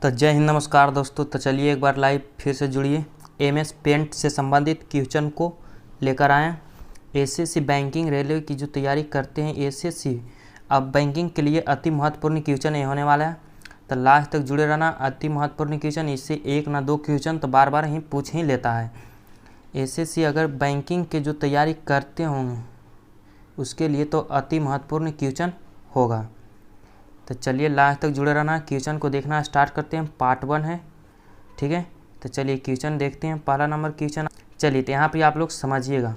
तो जय हिंद, नमस्कार दोस्तों। तो चलिए एक बार लाइव फिर से जुड़िए। एमएस पेंट से संबंधित क्वेश्चन को लेकर आए। एसएससी बैंकिंग रेलवे की जो तैयारी करते हैं एसएससी, अब बैंकिंग के लिए अति महत्वपूर्ण क्वेश्चन ये होने वाला है। तो लास्ट तक जुड़े रहना। अति महत्वपूर्ण क्वेश्चन, इससे एक ना दो क्वेश्चन तो बार बार ही पूछ ही लेता है एसएससी। अगर बैंकिंग के जो तैयारी करते होंगे उसके लिए तो अति महत्वपूर्ण क्वेश्चन होगा। तो चलिए लास्ट तक जुड़े रहना। क्वेश्चन को देखना स्टार्ट करते हैं। पार्ट 1 है, ठीक है। तो चलिए क्वेश्चन देखते हैं। पहला नंबर क्वेश्चन, चलिए तो यहाँ पे आप लोग समझिएगा।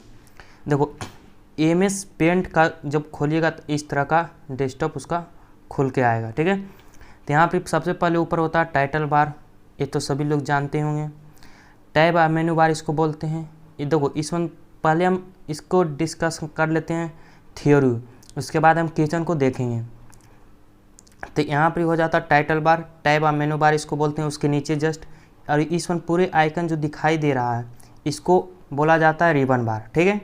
देखो एमएस पेंट का जब खोलिएगा तो इस तरह का डेस्कटॉप उसका खुल के आएगा, ठीक है। तो यहाँ पे सबसे पहले ऊपर होता है टाइटल बार, ये तो सभी लोग जानते होंगे। टैब और मेनू बार इसको बोलते हैं। ये देखो इसमें पहले हम इसको डिस्कस कर लेते हैं थ्योरी, उसके बाद हम क्वेश्चन को देखेंगे। तो यहाँ पर हो जाता है टाइटल बार, टैब और मेनू बार इसको बोलते हैं। उसके नीचे जस्ट और इसमें पूरे आइकन जो दिखाई दे रहा है इसको बोला जाता है रिबन बार, ठीक है।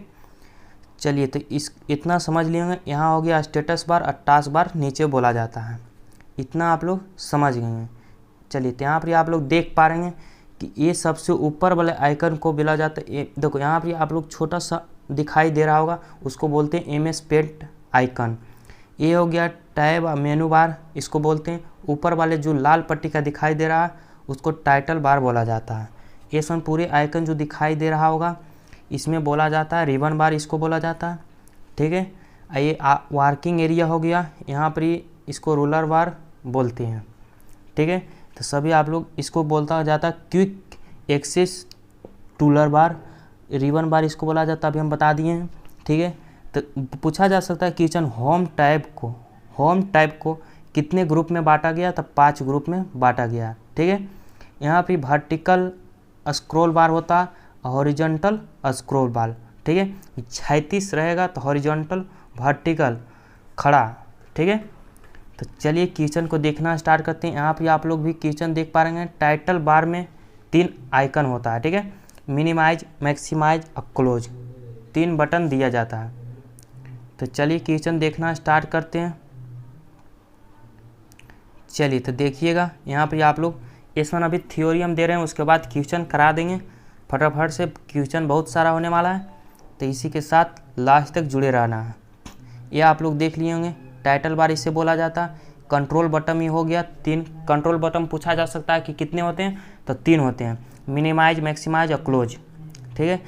चलिए तो इस इतना समझ लिए। यहाँ हो गया स्टेटस बार और टास्क बार नीचे बोला जाता है, इतना आप लोग समझ गए हैं। चलिए तो यहाँ पर आप लोग देख पा रहे हैं कि ये सबसे ऊपर वाले आइकन को बोला जाता है। देखो यहाँ पर आप लोग छोटा सा दिखाई दे रहा होगा, उसको बोलते हैं एमएस पेंट आइकन। ये हो गया टैब और मेनू बार, इसको बोलते हैं। ऊपर वाले जो लाल पट्टी का दिखाई दे रहा है उसको टाइटल बार बोला जाता है। ये सब पूरे आइकन जो दिखाई दे रहा होगा इसमें बोला जाता है रिबन बार, इसको बोला जाता है, ठीक है। ये वर्किंग एरिया हो गया, यहाँ पर इसको रोलर बार बोलते हैं, ठीक है। तो सभी आप लोग इसको बोलता जाता है क्विक एक्सेस टूलर बार, रिबन बार इसको बोला जाता है, अभी हम बता दिए हैं, ठीक है। तो पूछा जा सकता है क्वेश्चन, होम टाइप को कितने ग्रुप में बांटा गया? तो 5 ग्रुप में बांटा गया, ठीक है। यहाँ पे वर्टिकल स्क्रॉल बार होता है, हॉरिजॉन्टल स्क्रॉल बार, ठीक है। 36 रहेगा तो हॉरिजॉन्टल, वर्टिकल खड़ा, ठीक है। तो चलिए क्वेश्चन को देखना स्टार्ट करते हैं। यहाँ पे आप लोग भी क्वेश्चन देख पा रहे हैं। टाइटल बार में 3 आइकन होता है, ठीक है। मिनिमाइज, मैक्सिमाइज और क्लोज, 3 बटन दिया जाता है। तो चलिए क्वेश्चन देखना स्टार्ट करते हैं। चलिए तो देखिएगा यहाँ पे आप लोग, इसमें अभी थ्योरी हम दे रहे हैं, उसके बाद क्वेश्चन करा देंगे फटाफट से। क्वेश्चन बहुत सारा होने वाला है, तो इसी के साथ लास्ट तक जुड़े रहना है। ये आप लोग देख लिए होंगे, टाइटल बार इसे बोला जाता है। कंट्रोल बटन ही हो गया 3 कंट्रोल बटन। पूछा जा सकता है कि कितने होते हैं? तो 3 होते हैं, मिनिमाइज, मैक्सिमाइज और क्लोज, ठीक है।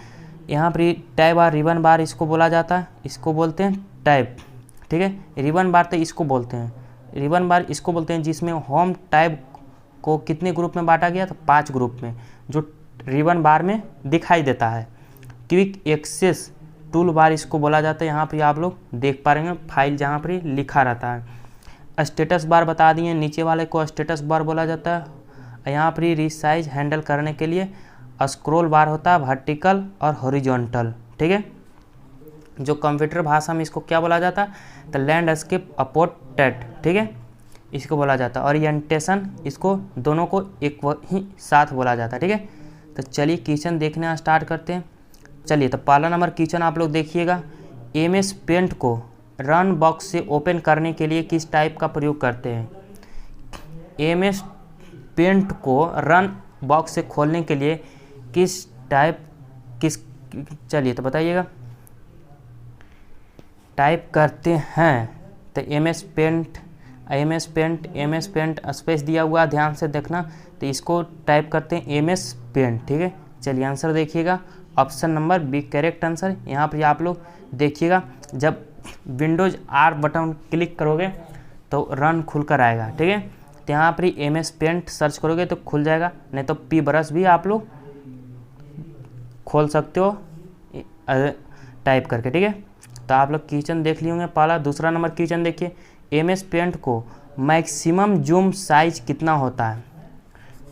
यहाँ पर टैब और रिबन बार इसको बोला जाता है, इसको बोलते हैं टैब, ठीक है। रिबन बार तो इसको बोलते हैं, रिबन बार इसको बोलते हैं जिसमें होम टैब को कितने ग्रुप में बांटा गया? तो 5 ग्रुप में, जो रिबन बार में दिखाई देता है। क्विक एक्सेस टूल बार इसको बोला जाता है। यहाँ पर आप लोग देख पा रहे हैं फाइल जहाँ पर लिखा रहता है। स्टेटस बार बता दिए, नीचे वाले को स्टेटस बार बोला जाता है। यहाँ पर रिसाइज हैंडल करने के लिए स्क्रॉल बार होता है, वर्टिकल और हॉरिजॉन्टल, ठीक है। जो कंप्यूटर भाषा में इसको क्या बोला जाता है? तो लैंडस्केप पोर्ट्रेट, ठीक है, इसको बोला जाता है। ओरिएंटेशन, इसको दोनों को एक ही साथ बोला जाता है, ठीक है। तो चलिए क्वेश्चन देखना स्टार्ट करते हैं। चलिए तो पहला नंबर क्वेश्चन आप लोग देखिएगा। एमएस पेंट को रन बॉक्स से ओपन करने के लिए किस टाइप का प्रयोग करते हैं? एमएस पेंट को रन बॉक्स से खोलने के लिए चलिए तो बताइएगा, टाइप करते हैं। तो एमएस पेंट स्पेस दिया हुआ, ध्यान से देखना। तो इसको टाइप करते हैं एमएस पेंट, ठीक है। चलिए आंसर देखिएगा, option number B correct answer. यहाँ पर आप लोग देखिएगा, जब विंडोज R बटन क्लिक करोगे तो रन खुल कर आएगा, ठीक है। तो यहाँ पर एमएस पेंट सर्च करोगे तो खुल जाएगा, नहीं तो पी ब्रश भी आप लोग खोल सकते हो टाइप करके, ठीक है। तो आप लोग क्वेश्चन देख लिए होंगे पहला। दूसरा नंबर क्वेश्चन देखिए, एमएस पेंट को मैक्सिमम जूम साइज कितना होता है?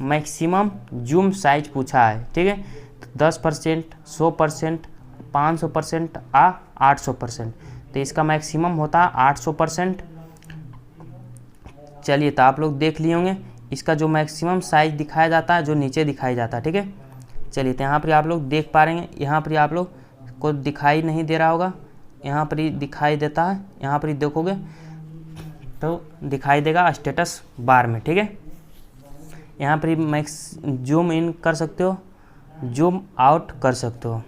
मैक्सिमम जूम साइज पूछा है, ठीक है। तो 10%, 100%, 500% या 800%। तो इसका मैक्सिमम होता है 800%। चलिए तो आप लोग देख लिए होंगे, इसका जो मैक्सिमम साइज दिखाया जाता है, जो नीचे दिखाई जाता है, ठीक है। चलिए तो यहाँ पर आप लोग देख पा रहे हैं, यहाँ पर आप लोग को दिखाई नहीं दे रहा होगा, यहाँ पर ही दिखाई देता है। यहाँ पर ही देखोगे तो दिखाई देगा स्टेटस बार में, ठीक है। यहाँ पर मैक्स जूम इन कर सकते हो, जूम आउट कर सकते हो,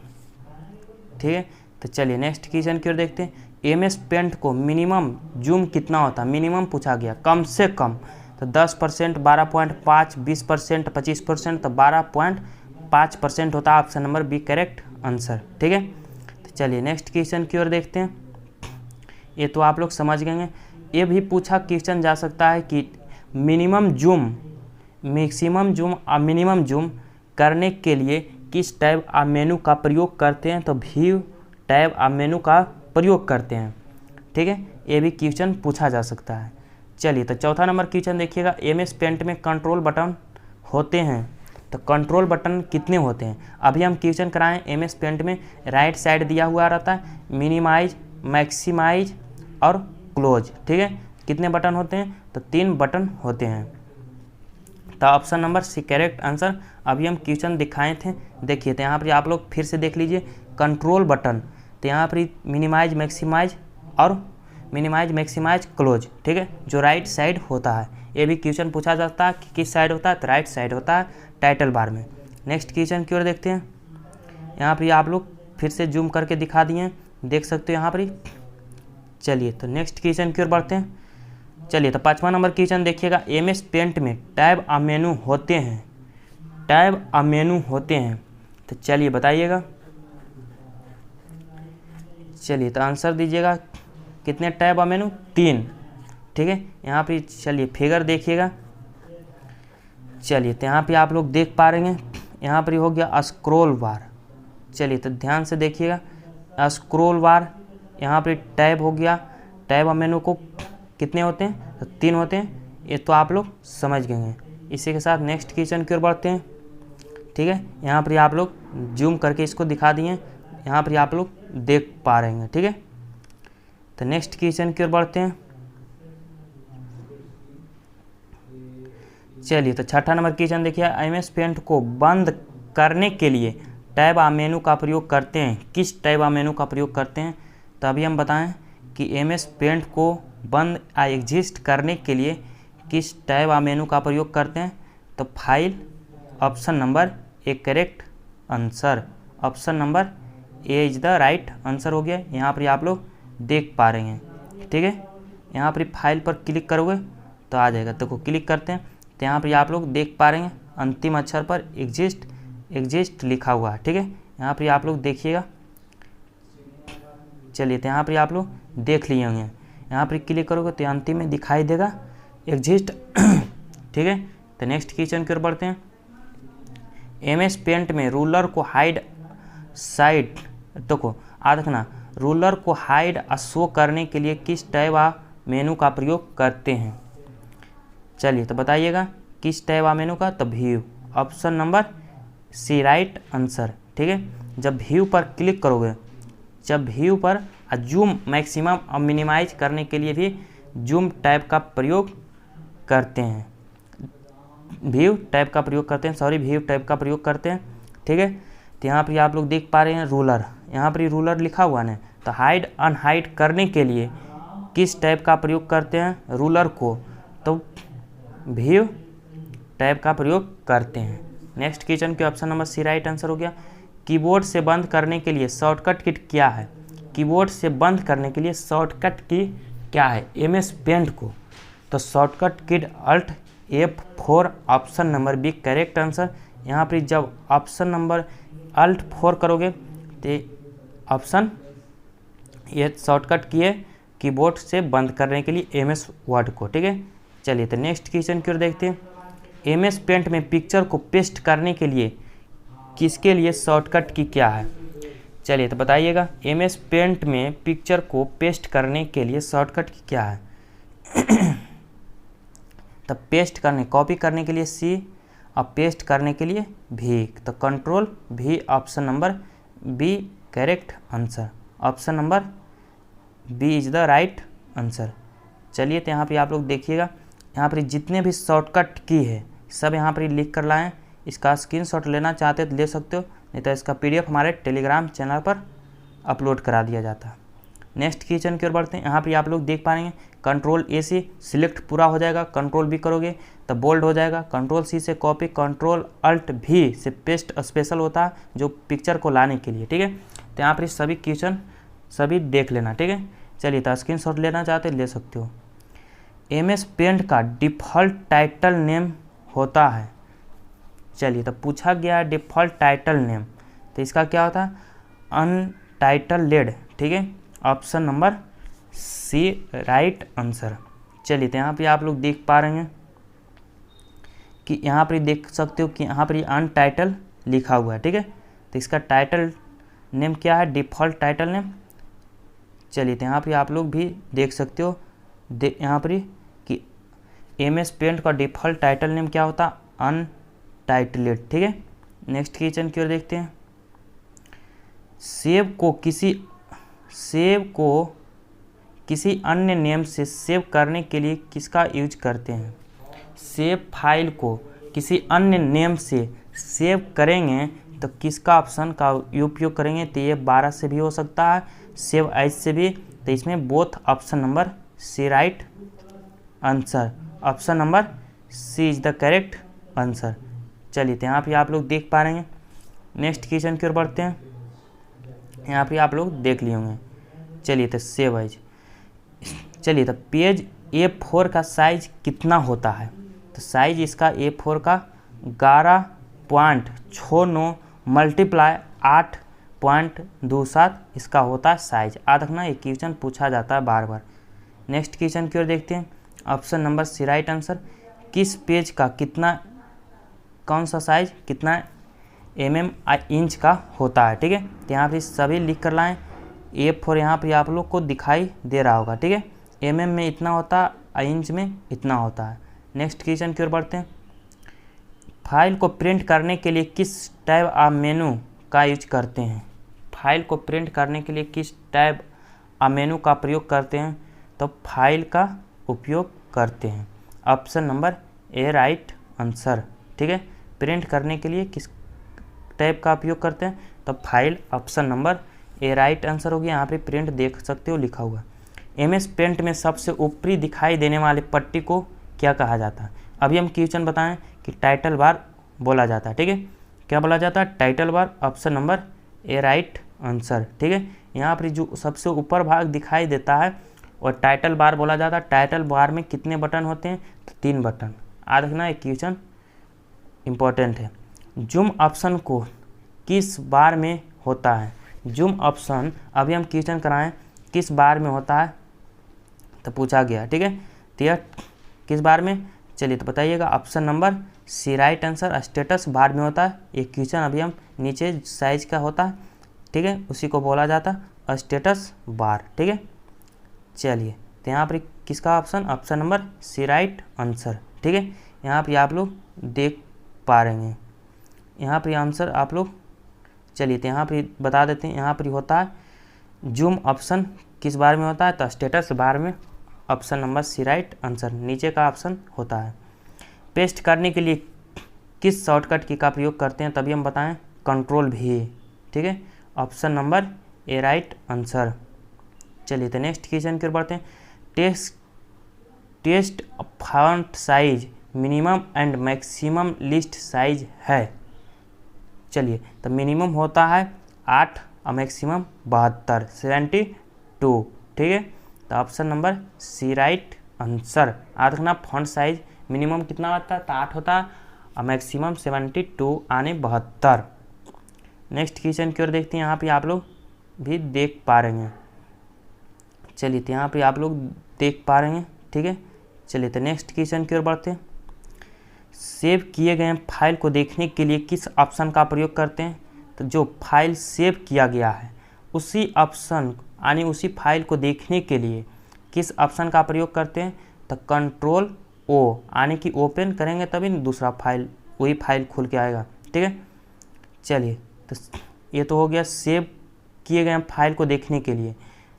ठीक है। तो चलिए नेक्स्ट क्वेश्चन की ओर देखते हैं। एम एस पेंट को मिनिमम जूम कितना होता है, मिनिमम पूछा गया, कम से कम, तो 10%, 12.5, 20%, 25%, तो 12.5% होता है। Option number B correct answer, ठीक है। तो चलिए नेक्स्ट क्वेश्चन की ओर देखते हैं। ये तो आप लोग समझ गए। ये भी पूछा क्वेश्चन जा सकता है कि मिनिमम जूम, मैक्सिमम जूम और मिनिमम जूम करने के लिए किस टैब आप मेनू का प्रयोग करते हैं, तो व्यू टैब आप मेनू का प्रयोग करते हैं, ठीक है। ये भी क्वेश्चन पूछा जा सकता है। चलिए तो चौथा नंबर क्वेश्चन देखिएगा। एम एस पेंट में कंट्रोल बटन होते हैं, तो कंट्रोल बटन कितने होते हैं। अभी हम क्वेश्चन कराएं। एम एस पेंट में राइट साइड दिया हुआ रहता है मिनिमाइज, मैक्सिमाइज और क्लोज, ठीक है। कितने बटन होते हैं, तो 3 बटन होते हैं। तो ऑप्शन नंबर सी करेक्ट आंसर। अभी हम क्वेश्चन दिखाए थे, देखिए तो यहाँ पर आप लोग फिर से देख लीजिए। कंट्रोल बटन, तो यहाँ पर मिनिमाइज, मैक्सिमाइज और मिनिमाइज, मैक्सिमाइज, क्लोज, ठीक है, जो राइट साइड होता है। ये भी क्वेश्चन पूछा जाता है कि किस साइड होता है, तो राइट साइड होता है टाइटल बार में। नेक्स्ट क्वेश्चन की ओर देखते हैं। यहाँ पर आप लोग फिर से जूम करके दिखा दिए, देख सकते हो यहाँ पर। चलिए तो नेक्स्ट क्वेश्चन की ओर बढ़ते हैं। चलिए तो 5वां नंबर क्वेश्चन देखिएगा। एम एस पेंट में टैब और मेनू होते हैं, टैब और मेनू होते हैं, तो चलिए बताइएगा। चलिए तो आंसर दीजिएगा। कितने टैब और मेनू, 3, ठीक है। यहाँ पे चलिए फिगर देखिएगा। चलिए तो यहाँ पे आप लोग देख पा रहे हैं, यहाँ पर हो गया स्क्रॉल बार। चलिए तो ध्यान से देखिएगा। स्क्रॉल बार, यहाँ पर टैब हो गया। टैब और मेनू को कितने होते हैं, तो 3 होते हैं। ये तो आप लोग समझ गए हैं। इसी के साथ नेक्स्ट क्वेश्चन की ओर बढ़ते हैं, ठीक है। यहाँ पर आप लोग जूम करके इसको दिखा दिए, यहाँ पर आप लोग देख पा रहे हैं, ठीक है। तो नेक्स्ट क्वेश्चन की ओर बढ़ते हैं। चलिए तो 6ठा नंबर क्वेश्चन देखिए। एम एस पेंट को बंद करने के लिए टैब और मेनू का प्रयोग करते हैं, किस टैब और मेनू का प्रयोग करते हैं। तो अभी हम बताएं कि एम एस पेंट को बंद या एग्जिस्ट करने के लिए किस टैब और मेनू का प्रयोग करते हैं, तो file, option number A correct answer. Option number A is the right answer हो गया। यहाँ पर आप लोग देख पा रहे हैं, ठीक है। यहाँ पर फाइल पर क्लिक करोगे तो आ जाएगा। देखो क्लिक करते हैं तो यहाँ पर आप लोग देख पा रहे हैं अंतिम अक्षर पर एग्जिस्ट लिखा हुआ है, ठीक है। यहाँ पर आप लोग देखिएगा। चलिए तो यहाँ पर आप लोग देख लिए होंगे। यहाँ पर क्लिक करोगे तो अंतिम में दिखाई देगा एग्जिस्ट, ठीक है। तो नेक्स्ट क्वेश्चन की ओर बढ़ते हैं। एम एस पेंट में रूलर को हाइड साइड, देखो देखना, रूलर को हाइड और शो करने के लिए किस टैब व मेनू का प्रयोग करते हैं। चलिए तो बताइएगा किस टैब व मेनू का, तो व्यू, ऑप्शन नंबर सी राइट आंसर, ठीक है। जब व्यू पर क्लिक करोगे, जब व्यू पर जूम, मैक्सिमम और मिनिमाइज करने के लिए भी जूम टैब का प्रयोग करते हैं, व्यू टैब का प्रयोग करते हैं, सॉरी व्यू टैब का प्रयोग करते हैं, ठीक है। तो यहाँ पर आप लोग देख पा रहे हैं रूलर, यहाँ पर रूलर लिखा हुआ है। तो हाइड अनहाइड करने के लिए किस टैब का प्रयोग करते हैं रूलर को, तो व्यू टैब का प्रयोग करते हैं। नेक्स्ट क्वेश्चन के ऑप्शन नंबर सी राइट आंसर हो गया। कीबोर्ड से बंद करने के लिए शॉर्टकट की क्या है, कीबोर्ड से बंद करने के लिए शॉर्टकट की क्या है एम एस पेंट को, तो शॉर्टकट की alt F4, option number B correct answer. यहाँ पर जब ऑप्शन नंबर अल्ट 4 करोगे तो ऑप्शन ये शॉर्टकट की है कीबोर्ड से बंद करने के लिए एम एस वर्ड को, ठीक है। चलिए तो नेक्स्ट क्वेश्चन की ओर देखते हैं। एम एस पेंट में पिक्चर को पेस्ट करने के लिए किसके लिए शॉर्टकट की क्या है। चलिए तो बताइएगा। एम एस पेंट में पिक्चर को पेस्ट करने के लिए शॉर्टकट की क्या है। तो पेस्ट करने, कॉपी करने के लिए सी और पेस्ट करने के लिए भी, तो कंट्रोल भी, option number B correct answer. Option number B is the right answer. चलिए तो यहाँ पर आप लोग देखिएगा, यहाँ पर जितने भी शॉर्टकट की है सब यहाँ पर लिख कर लाएँ। इसका स्क्रीनशॉट लेना चाहते तो ले सकते हो, नहीं तो इसका PDF हमारे टेलीग्राम चैनल पर अपलोड करा दिया जाता है। नेक्स्ट क्वेश्चन की ओर बढ़ते हैं। यहाँ पे आप लोग देख पा रहे हैं कंट्रोल ए से सिलेक्ट पूरा हो जाएगा, कंट्रोल बी करोगे तो बोल्ड हो जाएगा, कंट्रोल सी से कॉपी, कंट्रोल अल्ट भी से पेस्ट स्पेशल होता है जो पिक्चर को लाने के लिए, ठीक है। तो यहाँ पर सभी क्वेश्चन सभी देख लेना, ठीक है। चलिए तो स्क्रीनशॉट लेना चाहते ले सकते हो। MS पेंट का डिफ़ॉल्ट टाइटल नेम होता है। चलिए तो पूछा गया है डिफ़ॉल्ट टाइटल नेम, तो इसका क्या होता है अनटाइटल्ड, ठीक है। ऑप्शन नंबर सी राइट आंसर। चलिए तो यहाँ पे आप लोग देख पा रहे हैं कि यहाँ पर देख सकते हो कि यहाँ पर अनटाइटल लिखा हुआ है, ठीक है। तो इसका टाइटल नेम क्या है, डिफ़ॉल्ट टाइटल नेम। चलिए तो यहाँ पे आप लोग भी देख सकते हो यहाँ पर कि MS पेंट का डिफ़ॉल्ट टाइटल नेम क्या होता है अनटाइटल्ड, ठीक है। नेक्स्ट क्वेश्चन की ओर देखते हैं। सेव को किसी अन्य नेम से सेव करने के लिए किसका यूज करते हैं। सेव फाइल को किसी अन्य नेम से सेव करेंगे तो किसका ऑप्शन का उपयोग करेंगे, तो ये 12 से भी हो सकता है, सेव एज से भी। तो इसमें both option number C right answer, option number C is the correct answer. चलिए तो यहाँ पे आप लोग देख पा रहे हैं। नेक्स्ट क्वेश्चन की ओर बढ़ते हैं। यहाँ पे आप लोग देख लिए होंगे। चलिए तो सेव एज। चलिए तो पेज A4 का साइज कितना होता है, तो साइज इसका A4 का 11.69 मल्टीप्लाई 8.27 इसका होता है साइज। याद रखना ये क्वेश्चन पूछा जाता है बार बार। नेक्स्ट क्वेश्चन की ओर देखते हैं। ऑप्शन नंबर सी राइट आंसर। किस पेज का कितना कौन सा साइज कितना इंच का होता है, ठीक है। तो यहाँ पे सभी लिख कर लाएँ। A4 यहाँ पे आप लोग को दिखाई दे रहा होगा, ठीक है। में इतना होता है, इंच में इतना होता है। नेक्स्ट क्वेश्चन की ओर बढ़ते हैं। फाइल को प्रिंट करने के लिए किस टैब ऑफ मेनू का यूज करते हैं। फाइल को प्रिंट करने के लिए किस टैब ऑफ मेनू का प्रयोग करते हैं, तो फाइल का उपयोग करते हैं। Option number A right answer, ठीक है। प्रिंट करने के लिए किस टैब का उपयोग करते हैं, तो file, option number A right answer हो गया। यहाँ पे प्रिंट देख सकते हो लिखा हुआ। MS पेंट में सबसे ऊपरी दिखाई देने वाले पट्टी को क्या कहा जाता है। अभी हम क्वेश्चन बताएं कि टाइटल बार बोला जाता है, ठीक है। क्या बोला जाता है, title bar, option number A right answer, ठीक है। यहाँ पर जो सबसे ऊपर भाग दिखाई देता है और टाइटल बार बोला जाता है। टाइटल बार में कितने बटन होते हैं, तो 3 बटन। याद रखना एक क्वेश्चन इम्पोर्टेंट है। जूम ऑप्शन को किस बार में होता है। जूम ऑप्शन अभी हम क्वेश्चन कराएं किस बार में होता है, तो पूछा गया, ठीक है। तो यह किस बार में, चलिए तो बताइएगा। ऑप्शन नंबर सी राइट आंसर, स्टेटस बार में होता है। एक क्वेश्चन अभी हम नीचे साइज का होता है, ठीक है, उसी को बोला जाता है स्टेटस बार, ठीक है। चलिए तो यहाँ पर किसका ऑप्शन, ऑप्शन नंबर सी राइट आंसर, ठीक है। यहाँ पर आप लोग देख पा रहे हैं, यहाँ पर आंसर आप लोग। चलिए तो यहाँ पर बता देते हैं। यहाँ पर होता है जूम ऑप्शन किस बार में होता है, तो स्टेटस बार में, ऑप्शन नंबर सी राइट आंसर नीचे का ऑप्शन होता है। पेस्ट करने के लिए किस शॉर्टकट की का प्रयोग करते हैं, तभी हम बताएं कंट्रोल भी, ठीक है, option number A right answer. चलिए तो नेक्स्ट क्वेश्चन की ओर बढ़ते हैं। Text font size minimum and maximum list size है। चलिए तो मिनिमम होता है 8 और मैक्सिमम 72 72, ठीक है। तो ऑप्शन नंबर सी राइट आंसर। याद रखना फॉन्ट साइज मिनिमम कितना होता है, तो 8 होता है और मैक्सिमम 72 आने 72। नेक्स्ट क्वेश्चन की ओर देखते हैं। यहाँ पे आप लोग भी देख पा रहे हैं। चलिए तो यहाँ पे आप लोग देख पा रहे हैं, ठीक है। चलिए तो नेक्स्ट क्वेश्चन की ओर बढ़ते हैं। सेव किए गए फाइल को देखने के लिए किस ऑप्शन का प्रयोग करते हैं, तो जो फाइल सेव किया गया है उसी ऑप्शन यानी उसी फाइल को देखने के लिए किस ऑप्शन का प्रयोग करते हैं, तो कंट्रोल ओ यानी कि ओपन करेंगे तभी दूसरा फाइल वही फाइल खुल के आएगा, ठीक है। चलिए तो ये तो हो गया सेव किए गए फाइल को देखने के लिए,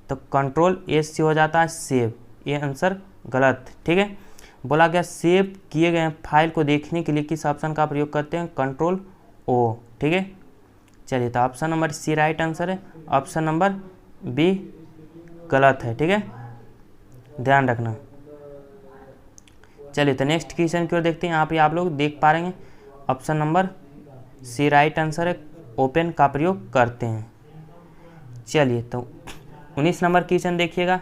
तो कंट्रोल एस से हो जाता है सेव। ये आंसर गलत, ठीक है। बोला गया सेव किए गए फाइल को देखने के लिए किस ऑप्शन का प्रयोग करते हैं, कंट्रोल ओ, ठीक है। चलिए तो ऑप्शन नंबर सी राइट आंसर है। ऑप्शन नंबर बी गलत है, ठीक है, ध्यान रखना। चलिए तो नेक्स्ट क्वेश्चन की ओर देखते हैं। यहाँ पे आप लोग देख पा रहे हैं ऑप्शन नंबर सी राइट आंसर है, ओपन का प्रयोग करते हैं। चलिए तो 19 नंबर क्वेश्चन देखिएगा।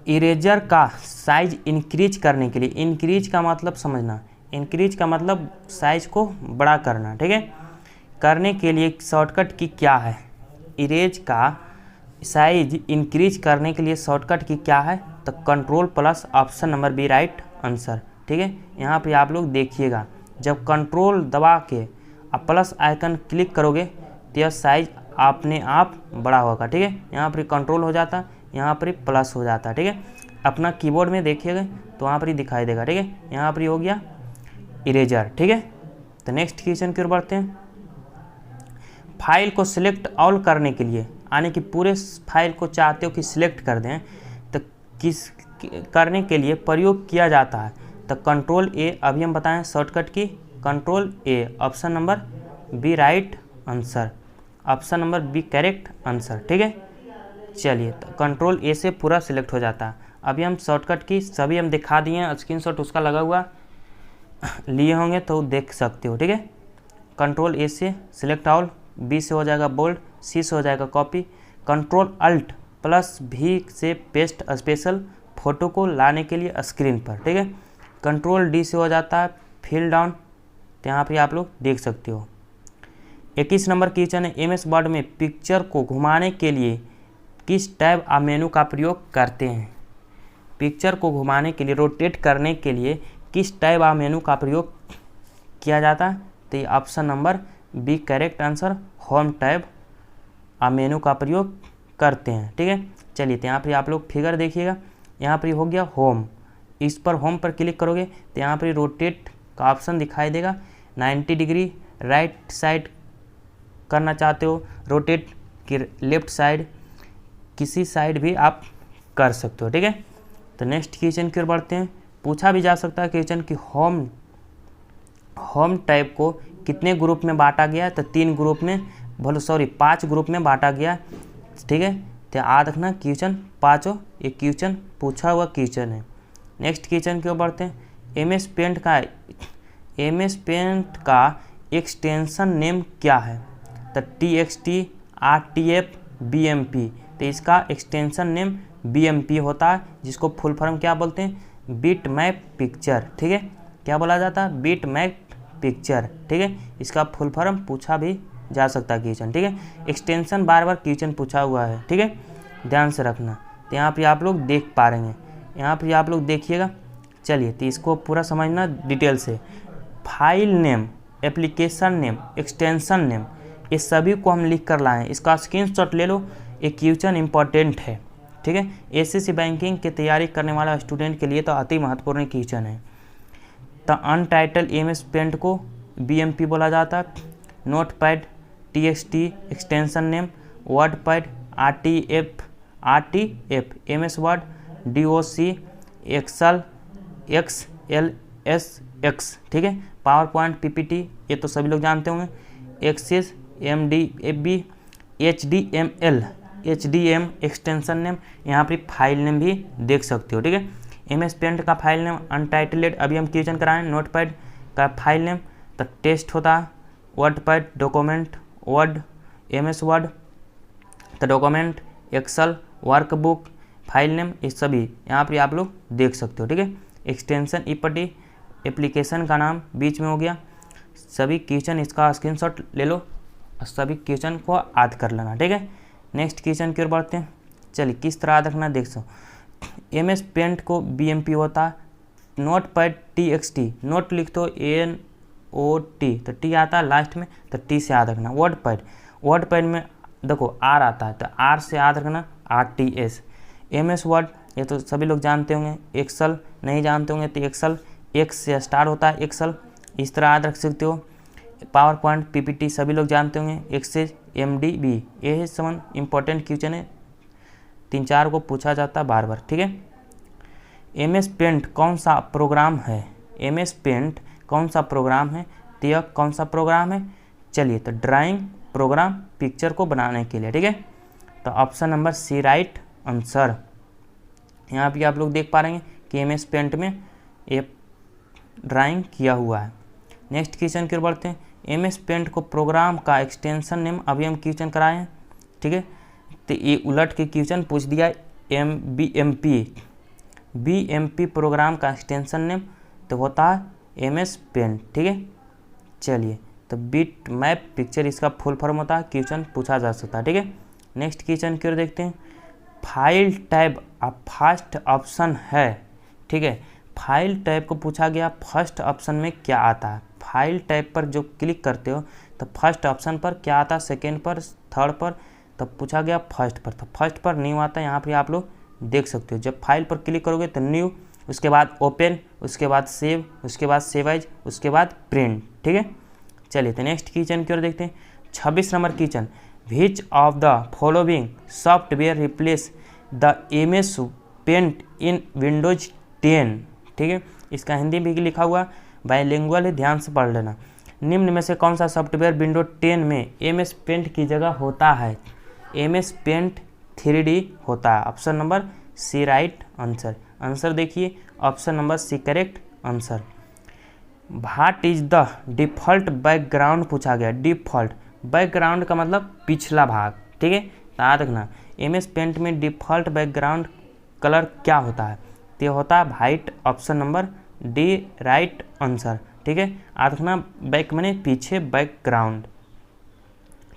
इरेजर का साइज इंक्रीज करने के लिए, इंक्रीज का मतलब समझना, इंक्रीज का मतलब साइज को बड़ा करना, ठीक है, करने के लिए शॉर्टकट की क्या है? इरेज का साइज इंक्रीज करने के लिए शॉर्टकट की क्या है? तो control plus option number B right answer, ठीक है। यहाँ पे आप लोग देखिएगा, जब कंट्रोल दबा के आप प्लस आइकन क्लिक करोगे तो यह साइज अपने आप बड़ा होगा, ठीक है। यहाँ पर कंट्रोल हो जाता, यहाँ पर प्लस हो जाता, ठीक है। अपना कीबोर्ड में देखिएगा तो वहाँ पर ही दिखाई देगा, ठीक है। यहाँ पर हो गया इरेजर, ठीक है। तो नेक्स्ट क्वेश्चन की ओर बढ़ते हैं। फाइल को सिलेक्ट ऑल करने के लिए, यानी कि पूरे फाइल को चाहते हो कि सिलेक्ट कर दें, तो किस करने के लिए प्रयोग किया जाता है? तो कंट्रोल ए, अभी हम बताएं शॉर्टकट की, control A, option number B right answer, option number B correct answer, ठीक है। चलिए तो कंट्रोल ए से पूरा सिलेक्ट हो जाता है। अभी हम शॉर्टकट की सभी हम दिखा दिए हैं, स्क्रीनशॉट उसका लगा हुआ लिए होंगे तो देख सकते हो, ठीक है। कंट्रोल ए से सिलेक्ट ऑल, बी से हो जाएगा बोल्ड, सी से हो जाएगा कॉपी, कंट्रोल अल्ट प्लस भी से पेस्ट स्पेशल फोटो को लाने के लिए स्क्रीन पर, ठीक है। कंट्रोल डी से हो जाता है फिल डाउन, तो यहाँ पे आप लोग देख सकते हो। 21 नंबर क्वेश्चन है, एमएस वर्ड में पिक्चर को घुमाने के लिए किस टैब आप मेनू का प्रयोग करते हैं? पिक्चर को घुमाने के लिए, रोटेट करने के लिए किस टैब आप मेनू का प्रयोग किया जाता है? तो ये option number B correct answer, home tab आप मेनू का प्रयोग करते हैं, ठीक है। चलिए तो यहाँ पर आप लोग फिगर देखिएगा, यहाँ पर हो गया होम, इस पर होम पर क्लिक करोगे तो यहाँ पर रोटेट का ऑप्शन दिखाई देगा। 90 डिग्री राइट साइड करना चाहते हो, रोटेट की लेफ्ट साइड, किसी साइड भी आप कर सकते हो, ठीक है। तो नेक्स्ट क्वेश्चन की ओर बढ़ते हैं। पूछा भी जा सकता है क्वेश्चन कि होम टैब को कितने ग्रुप में बांटा गया है? तो 3 ग्रुप में, 5 ग्रुप में बांटा गया, ठीक है। तो याद रखना क्वेश्चन पाँचों ये क्वेश्चन पूछा हुआ क्वेश्चन है। नेक्स्ट क्वेश्चन की ओर बढ़ते हैं। एमएस पेंट का एक्सटेंशन नेम क्या है? तो TXT, RTF, BMP, तो इसका एक्सटेंशन नेम BMP होता है, जिसको फुल फॉर्म क्या बोलते हैं? बिट मैप पिक्चर, ठीक है। क्या बोला जाता है? बिट मैप पिक्चर, ठीक है। इसका फुल फॉर्म पूछा भी जा सकता है क्वेश्चन, ठीक है। एक्सटेंशन बार बार क्वेश्चन पूछा हुआ है, ठीक है, ध्यान से रखना। तो यहाँ पे आप लोग देख पा रहे हैं, यहाँ पे आप लोग देखिएगा। चलिए तो इसको पूरा समझना डिटेल से। File name, application name, extension name, ये सभी को हम लिख कर लाएँ, इसका स्क्रीनशॉट ले लो, ये क्वेश्चन इंपॉर्टेंट है, ठीक है। एसएससी बैंकिंग की तैयारी करने वाला स्टूडेंट के लिए तो अति महत्वपूर्ण क्वेश्चन है। तो अनटाइटल एमएस पेंट को BMP बोला जाता है। Notepad TXT extension name, wordpad RTF MS word, DOC excel XLSX, ठीक है। पावर पॉइंट PPT ये तो सभी लोग जानते होंगे। Access MDB HDM extension name, यहाँ पर फाइल नेम भी देख सकते हो, ठीक है। एमएस पेंट का फाइल नेम अनटाइटल्ड, अभी हम क्वेश्चन कराएं। नोटपैड का फाइल नेम तो टेस्ट होता है। WordPad document, Word MS Word तो document, Excel workbook, file name, ये सभी यहाँ पर आप लोग देख सकते हो, ठीक है। एक्सटेंशन EPT, एप्लीकेशन का नाम बीच में हो गया। सभी क्वेश्चन इसका स्क्रीनशॉट ले लो और सभी क्वेश्चन को याद कर लेना, ठीक है। नेक्स्ट क्वेश्चन की ओर बढ़ते हैं। चलिए किस तरह याद रखना देख सो। एमएस पेंट को BMP होता है। नोटपैड TXT, नोट लिख दो NOT, तो T आता है लास्ट में, तो T से याद रखना। वर्डपैड में देखो R आता है, तो R से याद रखना RTS। एमएस वर्ड ये तो सभी लोग जानते होंगे। एक्सेल नहीं जानते होंगे तो एक्सेल X से स्टार्ट होता है, एक्सेल इस तरह याद रख सकते हो। पावर पॉइंट PPT सभी लोग जानते होंगे। एक्सेस MDB, ये समन इम्पोर्टेंट क्वेश्चन है, 3-4 को पूछा जाता है बार बार, ठीक है। एमएस पेंट कौन सा प्रोग्राम है? एमएस पेंट कौन सा प्रोग्राम है? तो यह कौन सा प्रोग्राम है? चलिए तो ड्राइंग प्रोग्राम पिक्चर को बनाने के लिए, ठीक है। तो ऑप्शन नंबर सी राइट आंसर। यहाँ पे आप लोग देख पा रहे हैं कि एमएस पेंट में ये ड्राइंग किया हुआ है। नेक्स्ट क्वेश्चन की ओर बढ़ते हैं। एमएस पेंट को प्रोग्राम का एक्सटेंशन नेम अभी हम क्वेश्चन कराए हैं, ठीक है। तो ये उलट के क्वेश्चन पूछ दिया बीएमपी प्रोग्राम का एक्सटेंशन नेम तो होता है एमएस पेंट, ठीक है। चलिए, तो बिट मैप पिक्चर इसका फुल फॉर्म होता है, क्वेश्चन पूछा जा सकता है, ठीक है। नेक्स्ट क्वेश्चन की ओर देखते हैं। फाइल टैब अब फर्स्ट ऑप्शन है, ठीक है। फाइल टैब को पूछा गया फर्स्ट ऑप्शन में क्या आता है। फाइल टैब पर जो क्लिक करते हो तो फर्स्ट ऑप्शन पर क्या आता है, सेकेंड पर, थर्ड पर, तब पूछा गया फर्स्ट पर, तो फर्स्ट पर न्यू आता है। यहाँ पे आप लोग देख सकते हो, जब फाइल पर क्लिक करोगे तो न्यू, उसके बाद ओपन, उसके बाद सेव, उसके बाद सेव एज, उसके बाद प्रिंट, ठीक है। चलिए, तो नेक्स्ट क्वेश्चन की ओर देखते हैं। 26 number question, which of the following software replace the MS paint in windows 10, ठीक है। इसका हिंदी भी लिखा हुआ, बाइलिंगुअल है, ध्यान से पढ़ लेना। निम्न में से कौन सा सॉफ्टवेयर विंडोज 10 में एमएस पेंट की जगह होता है। एमएस पेंट 3D होता है। ऑप्शन नंबर सी राइट आंसर। आंसर देखिए, option number C correct answer. What is the default background पूछा गया। डिफ़ॉल्ट बैकग्राउंड का मतलब पिछला भाग, ठीक है। याद रखना, एमएस पेंट में डिफ़ॉल्ट बैकग्राउंड कलर क्या होता है, तो होता है white. Option number D right answer, ठीक है। याद रखना, बैक माने पीछे, बैकग्राउंड,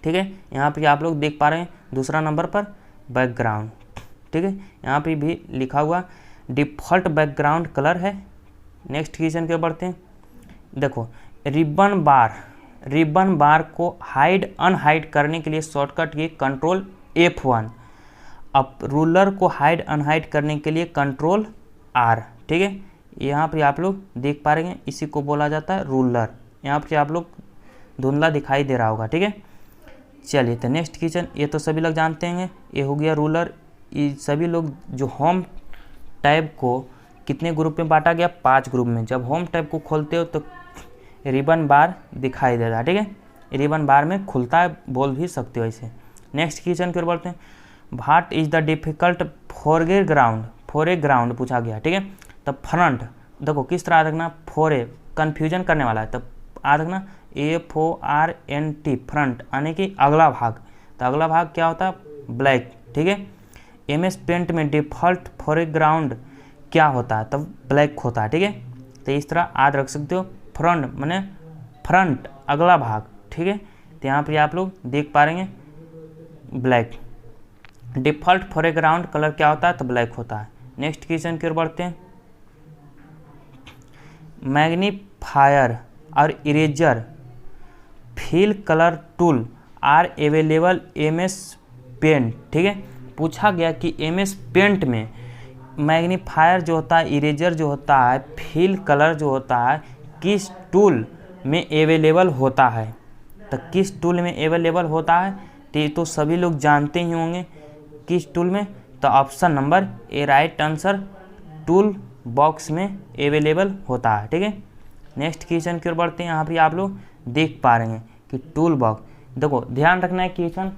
ठीक है। यहाँ पे आप लोग देख पा रहे हैं दूसरा नंबर पर बैकग्राउंड, ठीक है। यहाँ पे भी लिखा हुआ डिफ़ॉल्ट बैकग्राउंड कलर है। नेक्स्ट क्वेश्चन के बढ़ते हैं। देखो, रिबन बार को हाइड अनहाइड करने के लिए शॉर्टकट की कंट्रोल F1। अब रूलर को हाइड अनहाइड करने के लिए कंट्रोल R, ठीक है। यहाँ पे आप लोग देख पा रहे हैं, इसी को बोला जाता है रूलर। यहाँ पे आप लोग धुंधला दिखाई दे रहा होगा, ठीक है। चलिए, तो नेक्स्ट क्वेश्चन, ये तो सभी लोग जानते हैं, ये हो गया रूलर। ये सभी लोग जो होम टैब को कितने ग्रुप में बांटा गया, 5 ग्रुप में। जब होम टैब को खोलते हो तो रिबन बार दिखाई देता है, ठीक है। रिबन बार में खुलता है, बोल भी सकते हो ऐसे। नेक्स्ट क्वेश्चन की ओर बढ़ते हैं। What is the difficult foreground पूछा गया, ठीक है। तब फ्रंट देखो किस तरह रखना, फोरे कन्फ्यूजन करने वाला है, तब याद रखना FORNT फ्रंट, यानी कि अगला भाग। तो अगला भाग क्या होता है, ब्लैक, ठीक है। एमएस पेंट में डिफ़ॉल्ट फोरग्राउंड क्या होता है, तब ब्लैक होता है, ठीक है। तो इस तरह याद रख सकते हो, फ्रंट माने फ्रंट अगला भाग, ठीक है। तो यहाँ पे आप लोग देख पा रहे हैं ब्लैक। डिफ़ॉल्ट फोरग्राउंड कलर क्या होता है, तो ब्लैक होता है। नेक्स्ट क्वेश्चन की ओर बढ़ते हैं। मैग्नीफायर और eraser fill colour tool are available MS paint, ठीक है। पूछा गया कि एमएस पेंट में मैग्नीफायर जो होता है, इरेजर जो होता है, फिल कलर जो होता है, किस टूल में अवेलेबल होता है। तो किस टूल में अवेलेबल होता है, तो सभी लोग जानते ही होंगे किस टूल में। तो option number A right answer, tool box में अवेलेबल होता है, ठीक है। नेक्स्ट क्वेश्चन की ओर बढ़ते हैं। यहाँ पर आप लोग देख पा रहे हैं कि टूल बॉक्स, देखो ध्यान रखना है, क्वेश्चन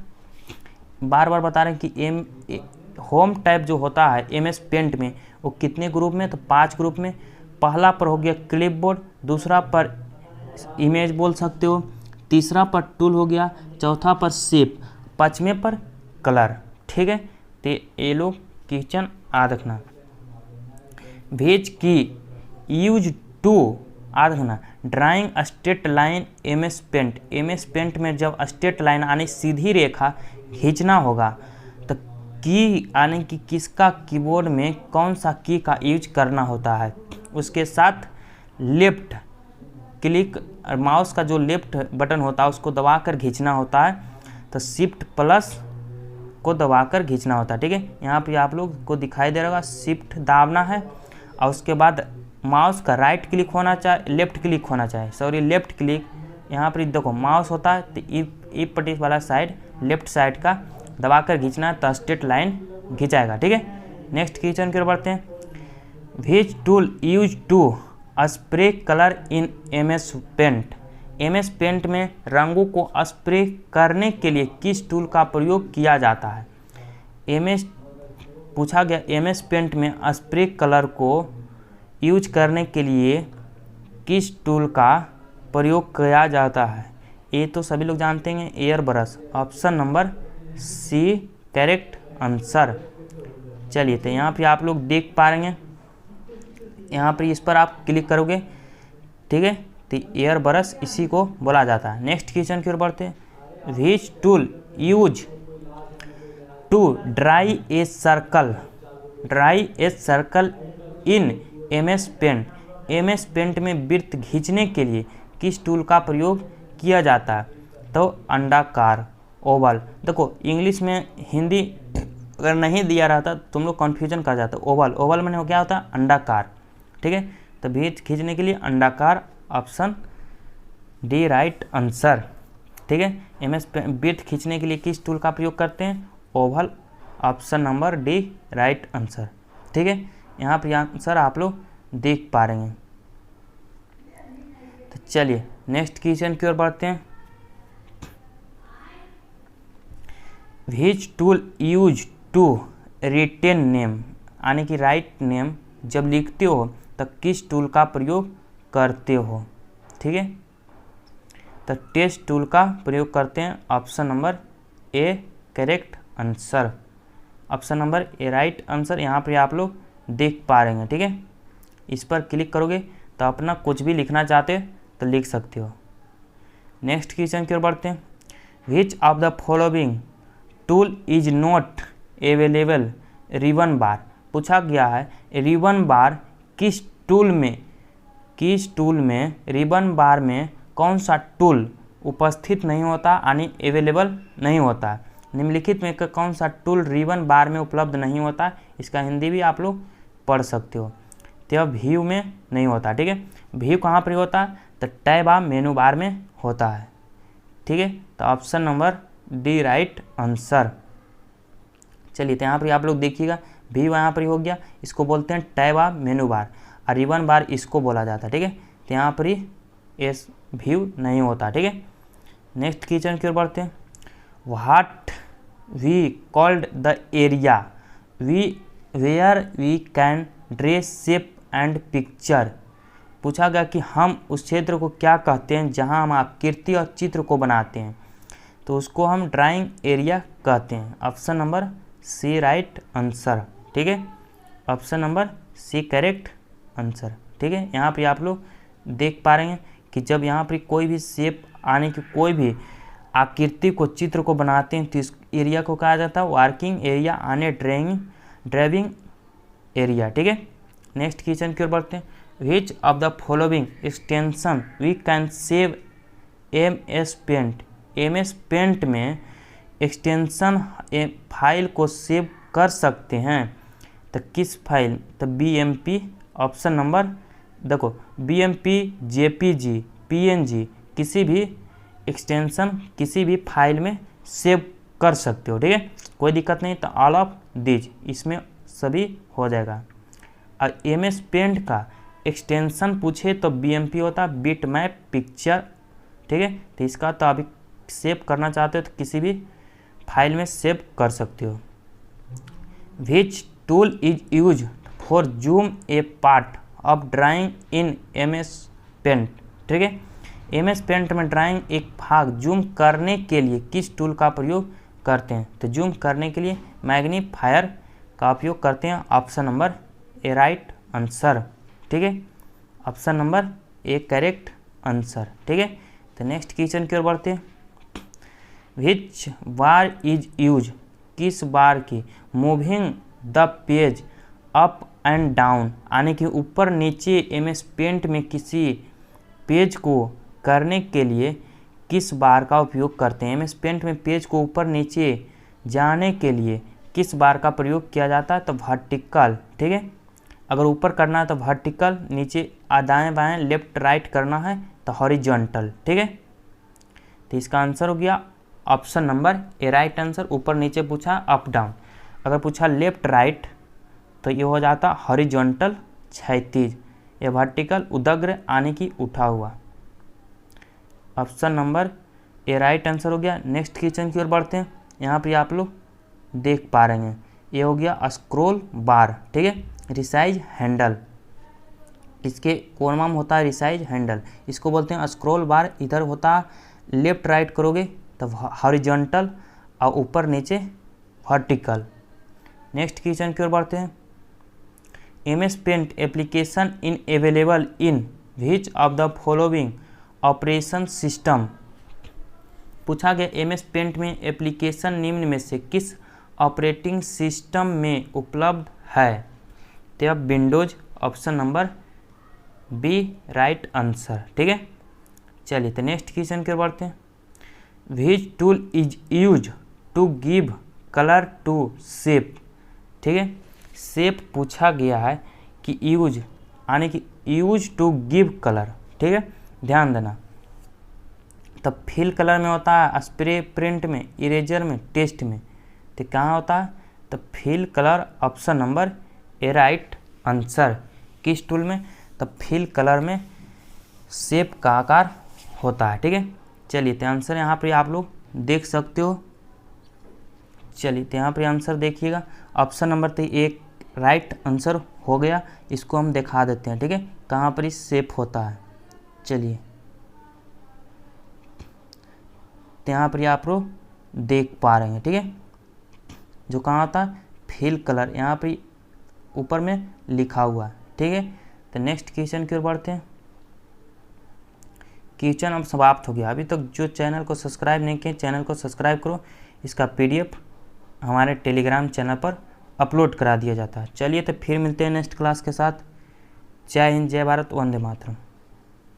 बार बार बता रहे हैं कि होम टैब जो होता है एमएस पेंट में वो कितने ग्रुप में, तो 5 ग्रुप में। पहला पर हो गया क्लिपबोर्ड, दूसरा पर इमेज बोल सकते हो, तीसरा पर टूल हो गया, चौथा पर शेप, 5वें पर कलर, ठीक है। तो ये लोग क्वेश्चन याद रखना। भेज की यूज टू याद रखना, drawing straight line MS paint. MS paint में जब स्ट्रेट लाइन यानी सीधी रेखा खींचना होगा तो की यानी कि किसका कीबोर्ड में कौन सा की का यूज करना होता है। उसके साथ लेफ्ट क्लिक, माउस का जो लेफ्ट बटन होता है उसको दबाकर खींचना होता है, तो शिफ्ट प्लस को दबाकर खींचना होता है, ठीक है। यहाँ पे आप लोग को दिखाई दे रहा होगा, शिफ्ट दाबना है और उसके बाद माउस का राइट क्लिक होना चाहिए, लेफ्ट क्लिक होना चाहिए, सॉरी लेफ्ट क्लिक। यहाँ पर देखो माउस होता है, तो ई पट्टी वाला साइड लेफ्ट साइड का दबाकर खींचना है, तो स्ट्रेट लाइन खींचाएगा, ठीक है। नेक्स्ट क्वेश्चन की ओर बढ़ते हैं। Which tool use to spray colour in MS paint. MS paint में रंगों को स्प्रे करने के लिए किस टूल का प्रयोग किया जाता है। एमएस पूछा गया एमएस पेंट में स्प्रे कलर को यूज करने के लिए किस टूल का प्रयोग किया जाता है? ये तो सभी लोग जानते हैं, एयर ब्रश। ऑप्शन नंबर सी करेक्ट आंसर। चलिए, तो यहाँ पे आप लोग देख पा रहे हैं, यहाँ पर इस पर आप क्लिक करोगे, ठीक है, तो एयर ब्रश इसी को बोला जाता है। नेक्स्ट क्वेश्चन की ओर बढ़ते हैं। Which tool use to draw a circle in MS paint? MS paint में वृत्त खींचने के लिए किस टूल का प्रयोग किया जाता है? तो अंडाकार, ओवल। देखो इंग्लिश में हिंदी अगर नहीं दिया रहता तुम लोग कन्फ्यूजन कर जाते। ओवल मैंने क्या होता है? अंडाकार, ठीक है। तो वृत्त खींचने के लिए अंडाकार, ऑप्शन डी राइट आंसर, ठीक है। एमएस वृत्त खींचने के लिए किस टूल का प्रयोग करते हैं? Oval, option number D right answer, ठीक है। यहाँ पर आंसर आप लोग देख पा रहे हैं। तो चलिए नेक्स्ट क्वेश्चन की ओर बढ़ते हैं। Which tool use to written name, यानी कि राइट नेम जब लिखते हो तो किस टूल का प्रयोग करते हो? ठीक है, तो टेस्ट टूल का प्रयोग करते हैं। Option number A correct answer, option number A right answer. यहाँ पर आप लोग देख पा रहे हैं, ठीक है। इस पर क्लिक करोगे तो अपना कुछ भी लिखना चाहते तो लिख सकते हो। नेक्स्ट क्वेश्चन की ओर बढ़ते हैं। Which of the following tool is not available ribbon bar? पूछा गया है रिबन बार किस टूल में रिबन बार में कौन सा टूल उपस्थित नहीं होता, यानी अवेलेबल नहीं होता है? निम्नलिखित में कौन सा टूल रिबन बार में उपलब्ध नहीं होता? इसका हिंदी भी आप लोग पढ़ सकते हो। तो व्यू में नहीं होता, ठीक है। व्यू कहाँ पर होता है? तो टैब आप मेनू बार में होता है, ठीक है। तो option number D right answer. चलिए, तो यहाँ पर आप लोग देखिएगा, व्यू यहाँ पर हो गया, इसको बोलते हैं टैब आप मेनू बार, और रिबन बार इसको बोला जाता है, ठीक है। तो यहाँ पर ही एस व्यू नहीं होता, ठीक है। नेक्स्ट क्वेश्चन की ओर बढ़ते हैं। What we called the area where we can dress shape and picture? पूछा गया कि हम उस क्षेत्र को क्या कहते हैं जहां हम आकृति और चित्र को बनाते हैं? तो उसको हम ड्राइंग एरिया कहते हैं। ऑप्शन नंबर सी राइट आंसर, ठीक है। ऑप्शन नंबर सी करेक्ट आंसर, ठीक है। यहाँ पे आप लोग देख पा रहे हैं कि जब यहाँ पर कोई भी शेप आने की, कोई भी आकृति को, चित्र को बनाते हैं तो इस एरिया को कहा जाता है वर्किंग एरिया आने ड्राइविंग एरिया, ठीक है। नेक्स्ट क्वेश्चन की ओर बढ़ते हैं। Which of the following extension we can save MS paint? MS paint में एक्सटेंशन फाइल को सेव कर सकते हैं, तो किस फाइल? तो बीएमपी, ऑप्शन नंबर देखो बीएमपी, जेपीजी, पीएनजी, किसी भी एक्सटेंशन किसी भी फाइल में सेव कर सकते हो, ठीक है। कोई दिक्कत नहीं, तो ऑल ऑफ दीज इसमें सभी हो जाएगा। और एमएस पेंट का एक्सटेंशन पूछे तो बीएमपी होता है बिट मैप पिक्चर, ठीक है। तो इसका तो अभी सेव करना चाहते हो तो किसी भी फाइल में सेव कर सकते हो। Which tool is use for zoom a part of drawing in MS paint? ठीक है, एमएस पेंट में ड्राइंग एक भाग जूम करने के लिए किस टूल का प्रयोग करते हैं? तो जूम करने के लिए मैग्नीफायर का उपयोग करते हैं। Option number A right answer, ठीक है। Option number A correct answer, ठीक है। तो नेक्स्ट क्वेश्चन की ओर बढ़ते हैं। Which bar is use? किस बार की moving the page up and down, यानी कि ऊपर नीचे एमएस पेंट में किसी पेज को करने के लिए किस बार का उपयोग करते हैं? एमएस पेंट में पेज को ऊपर नीचे जाने के लिए किस बार का प्रयोग किया जाता है? तो वर्टिकल, ठीक है। अगर ऊपर करना है तो वर्टिकल, नीचे दाएं बाएं लेफ्ट राइट करना है तो हॉरिजॉन्टल, ठीक है। तो इसका आंसर हो गया option number A right answer. ऊपर नीचे पूछा अप डाउन, अगर पूछा लेफ्ट राइट तो ये हो जाता हॉरिजॉन्टल क्षैतिज, या वर्टिकल उदग्र आने की उठा हुआ। Option number A right answer हो गया। नेक्स्ट क्वेश्चन की ओर बढ़ते हैं। यहाँ पे आप लोग देख पा रहे हैं। ये हो गया स्क्रॉल बार, ठीक है। रिसाइज हैंडल, इसके कोलम होता है रिसाइज हैंडल, इसको बोलते हैं स्क्रॉल बार। इधर होता है लेफ्ट राइट करोगे तब हॉरिजॉन्टल और ऊपर नीचे वर्टिकल। नेक्स्ट क्वेश्चन की ओर बढ़ते हैं। MS paint application in available in which of the following operation system. पूछा गया MS पेंट में एप्लीकेशन निम्न में से किस ऑपरेटिंग सिस्टम में उपलब्ध है। तो अब windows option number B right answer, ठीक है। चलिए तो नेक्स्ट क्वेश्चन की ओर बढ़ते हैं। Which tool is use to give colour to shape, ठीक है। शेप पूछा गया है कि यूज यानी कि यूज टू गिव कलर, ठीक है, ध्यान देना। तब फिल कलर में होता है, स्प्रे प्रिंट में, इरेजर में, टेस्ट में। तो कहाँ होता है, तो fill colour option number A right answer. किस टूल में, तब फिल कलर में शेप का आकार होता है, ठीक है। चलिए तो आंसर यहाँ पर आप लोग देख सकते हो। चलिए तो यहाँ पर आंसर देखिएगा, ऑप्शन नंबर तो एक राइट आंसर हो गया। इसको हम दिखा देते हैं, ठीक है, कहाँ पर इस शेप होता है। चलिए तो यहाँ पर आप लोग देख पा रहे हैं, ठीक है, जो कहाँ होता है फिल कलर, यहाँ पर ऊपर में लिखा हुआ है, ठीक है। तो नेक्स्ट क्वेश्चन की ओर बढ़ते हैं। क्वेश्चन अब समाप्त हो गया। अभी तक जो चैनल को सब्सक्राइब नहीं किए चैनल को सब्सक्राइब करो। इसका PDF हमारे टेलीग्राम चैनल पर अपलोड करा दिया जाता है। चलिए तो फिर मिलते हैं नेक्स्ट क्लास के साथ। जय हिंद, जय भारत, वंदे मातरम।